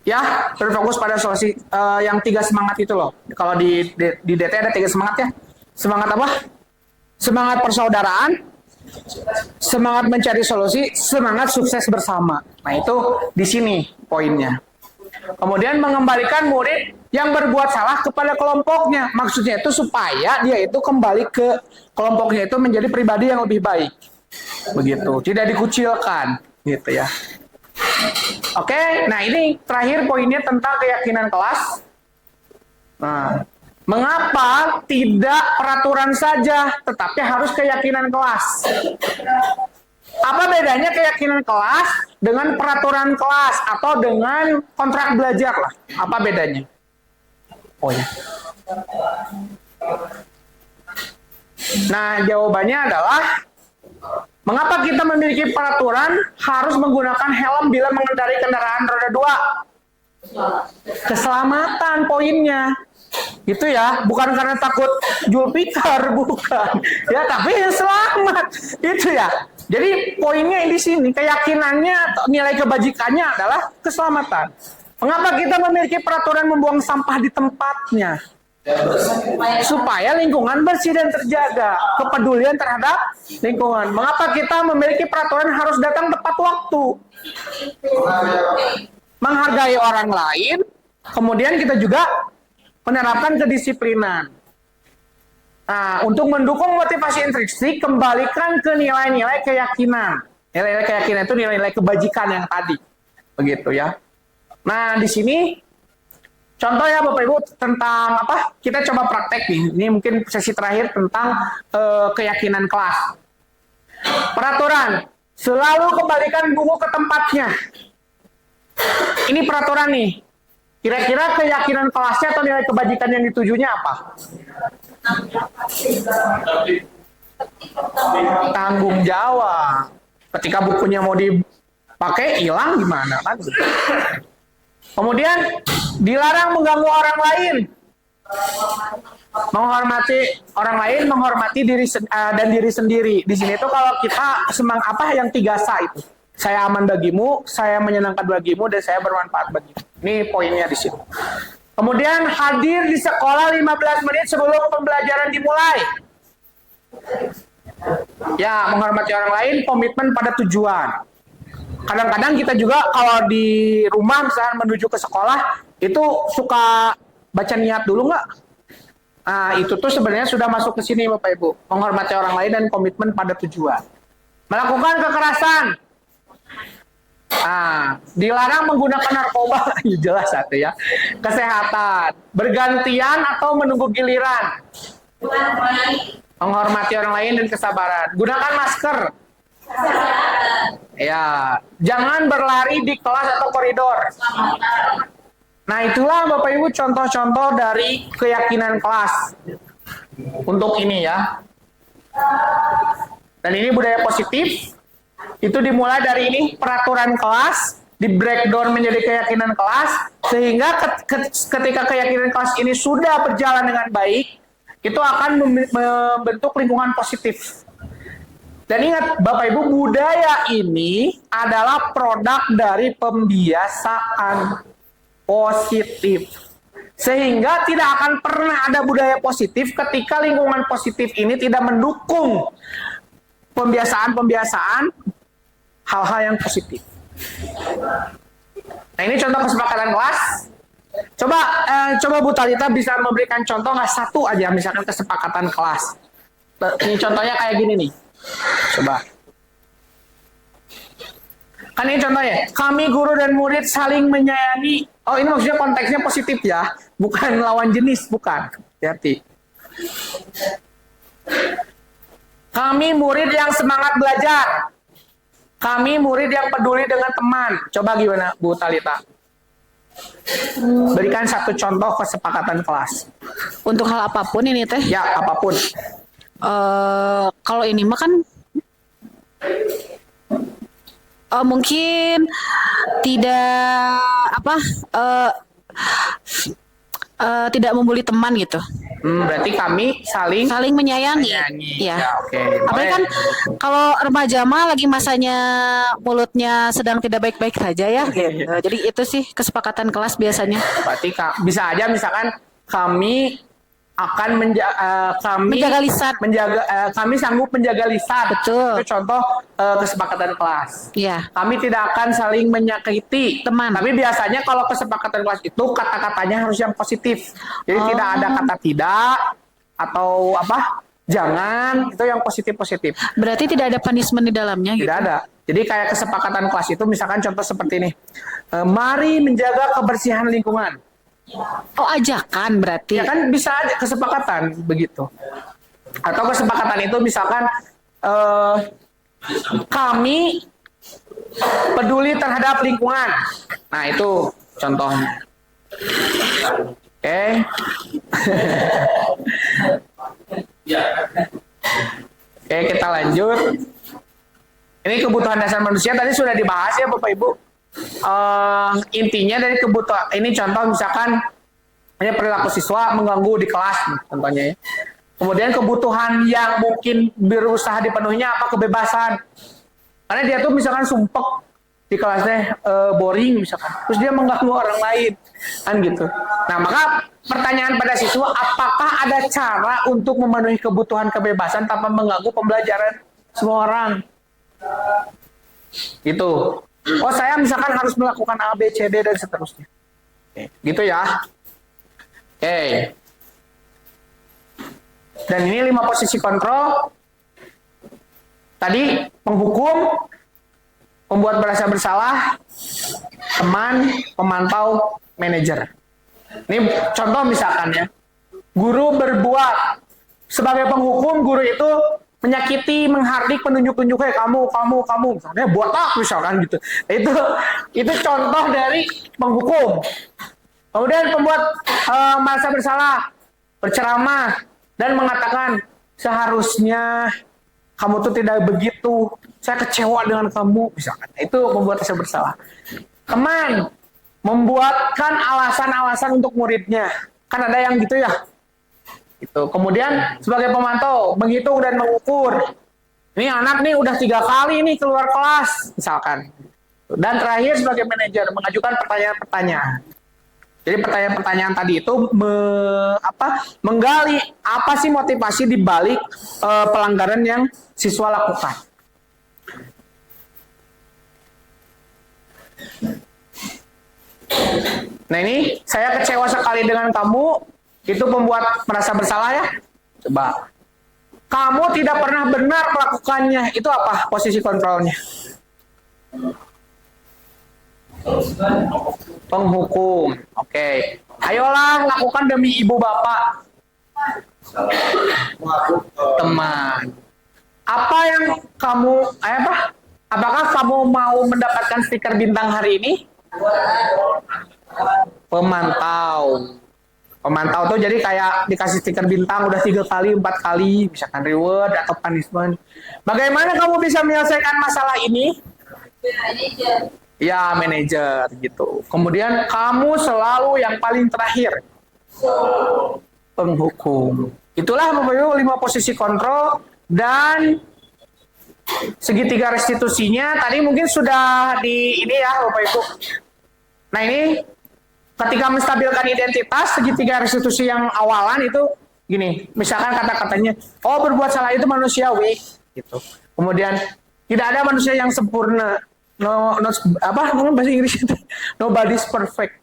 ya, berfokus pada solusi yang 3 semangat itu loh. Kalau di DT ada 3 semangat ya. Semangat apa? Semangat persaudaraan, semangat mencari solusi, semangat sukses bersama. Nah itu di sini poinnya. Kemudian mengembalikan murid yang berbuat salah kepada kelompoknya. Maksudnya itu supaya dia itu kembali ke kelompoknya itu menjadi pribadi yang lebih baik. Begitu, tidak dikucilkan gitu ya. Oke, nah ini terakhir poinnya tentang keyakinan kelas. Nah, mengapa tidak peraturan saja tetapi harus keyakinan kelas? Apa bedanya keyakinan kelas dengan peraturan kelas atau dengan kontrak belajar lah? Apa bedanya? Oh ya. Nah, jawabannya adalah mengapa kita memiliki peraturan harus menggunakan helm bila mengendarai kendaraan roda 2? Keselamatan poinnya. Gitu ya, bukan karena takut Julfikar, bukan. Ya, tapi selamat. Itu ya. Jadi poinnya di sini, keyakinannya atau nilai kebajikannya adalah keselamatan. Mengapa kita memiliki peraturan membuang sampah di tempatnya? Supaya lingkungan bersih dan terjaga, kepedulian terhadap lingkungan. Mengapa kita memiliki peraturan harus datang tepat waktu? Menghargai orang lain, kemudian kita juga menerapkan kedisiplinan. Nah, untuk mendukung motivasi intrinsik, kembalikan ke nilai-nilai keyakinan. Nilai-nilai keyakinan itu nilai-nilai kebajikan yang tadi. Begitu ya. Nah, di sini contoh ya Bapak Ibu tentang apa? Kita coba praktek nih. Ini mungkin sesi terakhir tentang keyakinan kelas. Peraturan, selalu kembalikan buku ke tempatnya. Ini peraturan nih. Kira-kira keyakinan kelasnya atau nilai kebajikan yang ditujunya apa? Tanggung jawab. Ketika bukunya mau dipakai, hilang gimana kan? Kemudian dilarang mengganggu orang lain. Menghormati orang lain, menghormati diri dan diri sendiri. Di sini tuh kalau kita apa yang 3 sa itu. Saya aman bagimu, saya menyenangkan bagimu, dan saya bermanfaat bagimu. Ini poinnya di situ. Kemudian hadir di sekolah 15 menit sebelum pembelajaran dimulai. Ya, menghormati orang lain, komitmen pada tujuan. Kadang-kadang kita juga kalau di rumah misalnya menuju ke sekolah, itu suka baca niat dulu nggak? Nah, itu tuh sebenarnya sudah masuk ke sini Bapak Ibu. Menghormati orang lain dan komitmen pada tujuan. Melakukan kekerasan. Nah, dilarang menggunakan narkoba, jelas satu ya. Kesehatan, bergantian atau menunggu giliran. Menghormati orang lain dan kesabaran. Gunakan masker. Ya, jangan berlari di kelas atau koridor. Nah, itulah Bapak Ibu contoh-contoh dari keyakinan kelas. Untuk ini ya. Dan ini budaya positif. Itu dimulai dari ini peraturan kelas, di breakdown menjadi keyakinan kelas, sehingga ketika keyakinan kelas ini sudah berjalan dengan baik, itu akan membentuk lingkungan positif. Dan ingat Bapak Ibu, budaya ini adalah produk dari pembiasaan positif. Sehingga tidak akan pernah ada budaya positif ketika lingkungan positif ini tidak mendukung pembiasaan-pembiasaan hal-hal yang positif. Nah, ini contoh kesepakatan kelas. Coba Bu Talita bisa memberikan contoh nggak satu aja, misalkan kesepakatan kelas. Ini contohnya kayak gini nih. Coba. Kan ini contohnya, kami guru dan murid saling menyayangi. Oh, ini maksudnya konteksnya positif ya, bukan lawan jenis, bukan. Hati-hati. Kami murid yang semangat belajar. Kami murid yang peduli dengan teman. Coba gimana Bu Talita? Berikan satu contoh kesepakatan kelas. Untuk hal apapun ini teh? Ya, apapun. Kalau ini mah kan mungkin tidak tidak membuli teman gitu. Berarti kami saling menyayangi. Ya. Ya, oke. Apalagi kan kalau remaja mah lagi masanya mulutnya sedang tidak baik-baik saja ya. Gitu. Jadi itu sih kesepakatan kelas biasanya. Berarti bisa aja misalkan kami akan menjaga lisan. Kami sanggup menjaga lisan. Betul. Itu contoh kesepakatan kelas. Iya. Kami tidak akan saling menyakiti teman. Tapi biasanya kalau kesepakatan kelas itu kata-katanya harus yang positif. Jadi tidak ada kata tidak atau jangan, itu yang positif-positif. Berarti tidak ada punishment di dalamnya gitu. Tidak ada. Jadi kayak kesepakatan kelas itu misalkan contoh seperti ini. Mari menjaga kebersihan lingkungan. Oh, ajakan berarti. Ya kan bisa aja kesepakatan begitu. Atau kesepakatan itu misalkan kami peduli terhadap lingkungan. Nah, itu contohnya. Oke. Oke, kita lanjut. Ini kebutuhan dasar manusia tadi sudah dibahas ya Bapak Ibu. Intinya dari kebutuhan ini contoh misalkan ini perilaku siswa mengganggu di kelas contohnya ya. Kemudian kebutuhan yang mungkin berusaha dipenuhinya apa? Kebebasan. Karena dia tuh misalkan sumpek di kelasnya boring misalkan. Terus dia mengganggu orang lain kan gitu. Nah, maka pertanyaan pada siswa, apakah ada cara untuk memenuhi kebutuhan kebebasan tanpa mengganggu pembelajaran semua orang? Gitu. Oh, saya misalkan harus melakukan A, B, C, D dan seterusnya. Oke, gitu ya. Oke. Dan ini 5 posisi kontrol. Tadi penghukum, pembuat merasa bersalah, teman, pemantau, manajer. Ini contoh misalkan ya. Guru berbuat sebagai penghukum, guru itu menyakiti, menghardik, penunjuk-tunjuk kamu, misalnya botak misalkan gitu. Itu contoh dari penghukum. Kemudian pembuat merasa bersalah, berceramah dan mengatakan seharusnya kamu tuh tidak begitu. Saya kecewa dengan kamu misalkan. Itu pembuat merasa bersalah. Teman membuatkan alasan-alasan untuk muridnya. Kan ada yang gitu ya. Itu. Kemudian sebagai pemantau menghitung dan mengukur. Ini anak nih udah 3 kali nih keluar kelas misalkan. Dan terakhir sebagai manajer mengajukan pertanyaan-pertanyaan. Jadi pertanyaan-pertanyaan tadi itu menggali apa sih motivasi di balik pelanggaran yang siswa lakukan. Nah, ini saya kecewa sekali dengan kamu. Itu membuat merasa bersalah ya. Coba. Kamu tidak pernah benar melakukannya. Itu apa posisi kontrolnya? Penghukum. Oke. Ayolah lakukan demi ibu bapak. Teman. Apa yang kamu apakah kamu mau mendapatkan stiker bintang hari ini? Pemantau. Pemantau tuh jadi kayak dikasih stiker bintang udah 3 kali, 4 kali, misalkan reward atau punishment. Bagaimana kamu bisa menyelesaikan masalah ini? Ya, manajer gitu. Kemudian kamu selalu yang paling terakhir. Penghukum. Itulah Bapak Ibu 5 posisi kontrol dan segitiga restitusinya tadi mungkin sudah di ini ya Bapak Ibu. Nah, ini ketika menstabilkan identitas, segitiga restitusi yang awalan itu gini, misalkan kata-katanya, oh berbuat salah itu manusiawi, gitu. Kemudian tidak ada manusia yang sempurna, bahasa Inggris itu, nobody's perfect.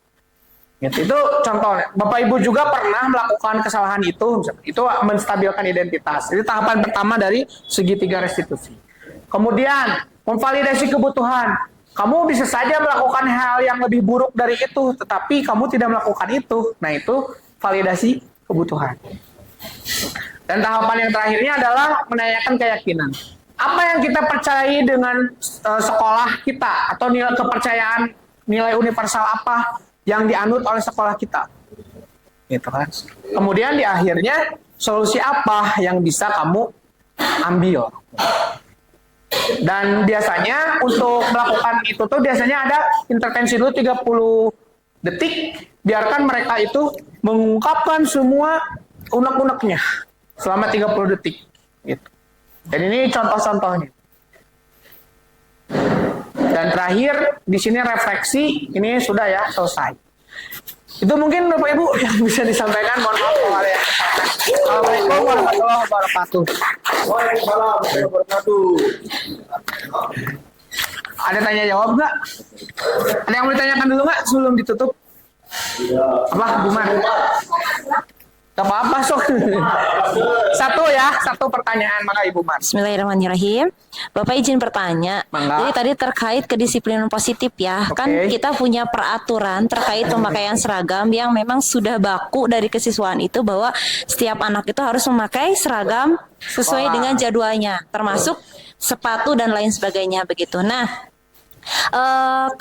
Gitu. Itu contohnya. Bapak Ibu juga pernah melakukan kesalahan itu menstabilkan identitas. Itu tahapan pertama dari segitiga restitusi. Kemudian memvalidasi kebutuhan. Kamu bisa saja melakukan hal yang lebih buruk dari itu, tetapi kamu tidak melakukan itu. Nah, itu validasi kebutuhan. Dan tahapan yang terakhirnya adalah menanyakan keyakinan. Apa yang kita percayai dengan sekolah kita, atau nilai kepercayaan, nilai universal apa yang dianut oleh sekolah kita. Gitu kan. Kemudian di akhirnya, solusi apa yang bisa kamu ambil. Dan biasanya untuk melakukan itu tuh biasanya ada intervensi dulu 30 detik, biarkan mereka itu mengungkapkan semua unek-uneknya selama 30 detik gitu. Dan ini contoh-contohnya. Dan terakhir di sini refleksi, ini sudah ya selesai. Itu mungkin Bapak Ibu yang bisa disampaikan. Mohon maaf kalau ada yang Assalamualaikum warahmatullahi wabarakatuh. Waalaikumsalam warahmatullahi wabarakatuh. Ada tanya jawab nggak? Ada yang mau ditanyakan dulu nggak sebelum ditutup? Apa, Bumar? Gak apa-apa sok. Satu pertanyaan maka Ibu Mas. Bismillahirrahmanirrahim. Bapak izin bertanya. Mangga. Jadi tadi terkait kedisiplinan positif ya. Oke. Kan kita punya peraturan terkait pemakaian seragam yang memang sudah baku dari kesiswaan itu bahwa setiap anak itu harus memakai seragam sesuai dengan jadwalnya, termasuk sepatu dan lain sebagainya begitu. Nah,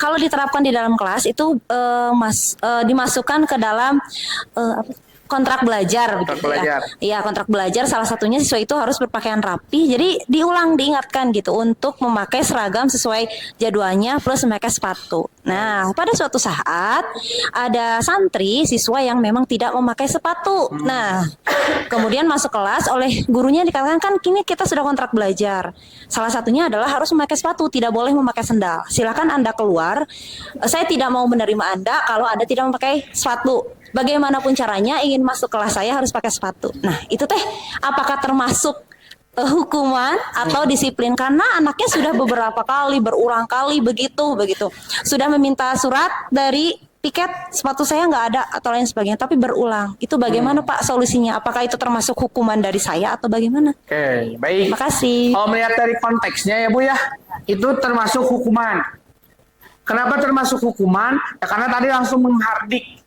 kalau diterapkan di dalam kelas itu dimasukkan ke dalam kontrak belajar Kontrak begitu belajar. ya. Iya, kontrak belajar salah satunya siswa itu harus berpakaian rapi. Jadi diingatkan gitu untuk memakai seragam sesuai jadwalnya plus memakai sepatu. Nah, pada suatu saat ada santri siswa yang memang tidak memakai sepatu. Nah, kemudian masuk kelas oleh gurunya dikatakan kan kini kita sudah kontrak belajar. Salah satunya adalah harus memakai sepatu, tidak boleh memakai sendal. Silakan Anda keluar. Saya tidak mau menerima Anda kalau Anda tidak memakai sepatu. Bagaimanapun caranya ingin masuk kelas saya harus pakai sepatu. Nah, itu teh apakah termasuk hukuman atau disiplin karena anaknya sudah beberapa kali berulang kali begitu sudah meminta surat dari piket sepatu saya nggak ada atau lain sebagainya tapi berulang. Itu bagaimana Pak solusinya? Apakah itu termasuk hukuman dari saya atau bagaimana? Oke, baik. Makasih. Kalau melihat dari konteksnya ya Bu ya, itu termasuk hukuman. Kenapa termasuk hukuman? Ya, karena tadi langsung menghardik.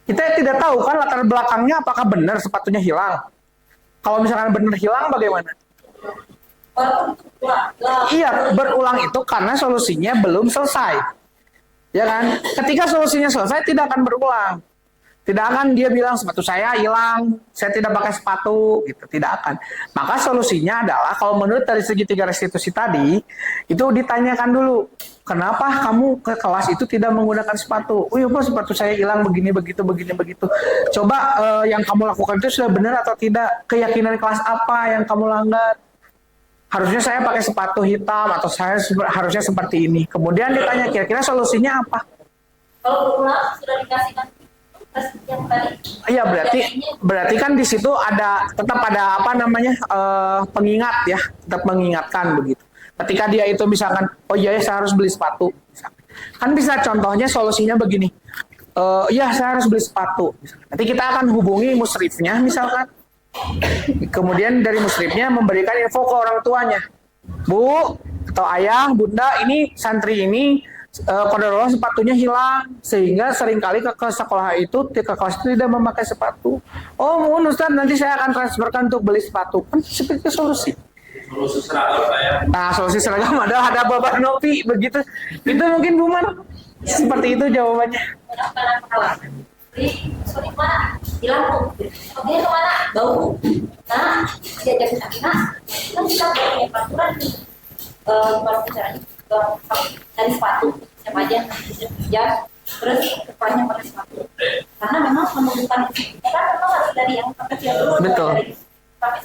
Kita tidak tahu kan latar belakangnya apakah benar sepatunya hilang. Kalau misalkan benar hilang bagaimana? Iya, berulang itu karena solusinya belum selesai. Ya kan? Ketika solusinya selesai tidak akan berulang. Tidak akan dia bilang sepatu saya hilang, saya tidak pakai sepatu, gitu. Tidak akan. Maka solusinya adalah kalau menurut dari segi 3 restitusi tadi, itu ditanyakan dulu, kenapa kamu ke kelas itu tidak menggunakan sepatu? Oh iya Pak, sepatu saya hilang begini begitu. Coba yang kamu lakukan itu sudah benar atau tidak? Keyakinan kelas apa yang kamu langgar? Harusnya saya pakai sepatu hitam atau saya harusnya seperti ini. Kemudian ditanya kira-kira solusinya apa? Kalau berulang sudah dikasihkan yang tadi. Iya, berarti kan di situ tetap ada pengingat ya, tetap mengingatkan begitu. Ketika dia itu misalkan, oh iya saya harus beli sepatu, kan bisa contohnya solusinya begini, iya saya harus beli sepatu. Nanti kita akan hubungi musrifnya misalkan, kemudian dari musrifnya memberikan info ke orang tuanya, Bu atau ayah, bunda, ini santri ini kodarullah sepatunya hilang sehingga seringkali ke sekolah itu ke kelas itu tidak memakai sepatu. Oh mohon Ustaz, nanti saya akan transferkan untuk beli sepatu. Kan seperti solusi. Solusi seragam saya. Nah, solusi seragam ada babat nopi begitu. Itu mungkin Bu Man. Seperti itu jawabannya. Sorry mana? Hilang Bu. Oke kemana? Bau. Nah, diajakin Sakina. Kan kita punya peraturan nih. Gimana caranya? Dari sepatu siapa aja ya terus depannya pakai sepatu karena memang penuntutan itu kan memang harus dari yang terkecil dulu. Betul. Tapi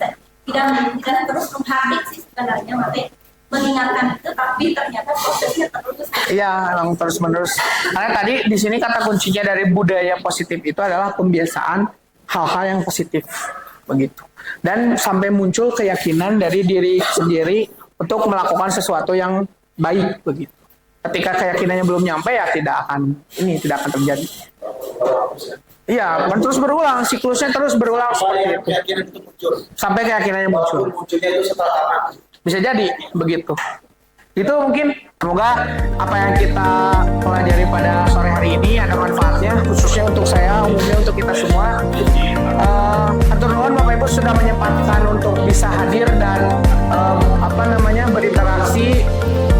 tidak terus menghardik sih sebenarnya nanti mengingatkan itu tapi ternyata prosesnya terus. Iya, terus menerus. Karena tadi di sini kata kuncinya dari budaya positif itu adalah pembiasaan hal-hal yang positif begitu. Dan sampai muncul keyakinan dari diri sendiri untuk melakukan sesuatu yang baik begitu. Ketika keyakinannya belum nyampe ya tidak akan terjadi. Iya, kan terus berulang, siklusnya terus berulang seperti itu. Sampai keyakinannya muncul. Munculnya itu setelah tamat. Bisa jadi begitu. Itu mungkin semoga apa yang kita pelajari pada sore hari ini ada manfaatnya, khususnya untuk saya, umumnya untuk kita semua. Atur nuhun Bapak Ibu sudah menyempatkan untuk bisa hadir dan berinteraksi.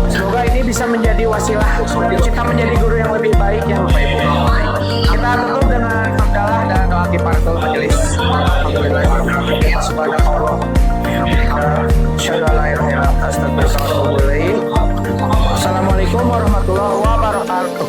Semoga ini bisa menjadi wasilah kita menjadi guru yang lebih baik ya Bapak Ibu. Kita tutup dengan hamdalah dan doa kifaratul majelis. Alhamdulillah. Subhanallah. Assalamualaikum warahmatullahi wabarakatuh.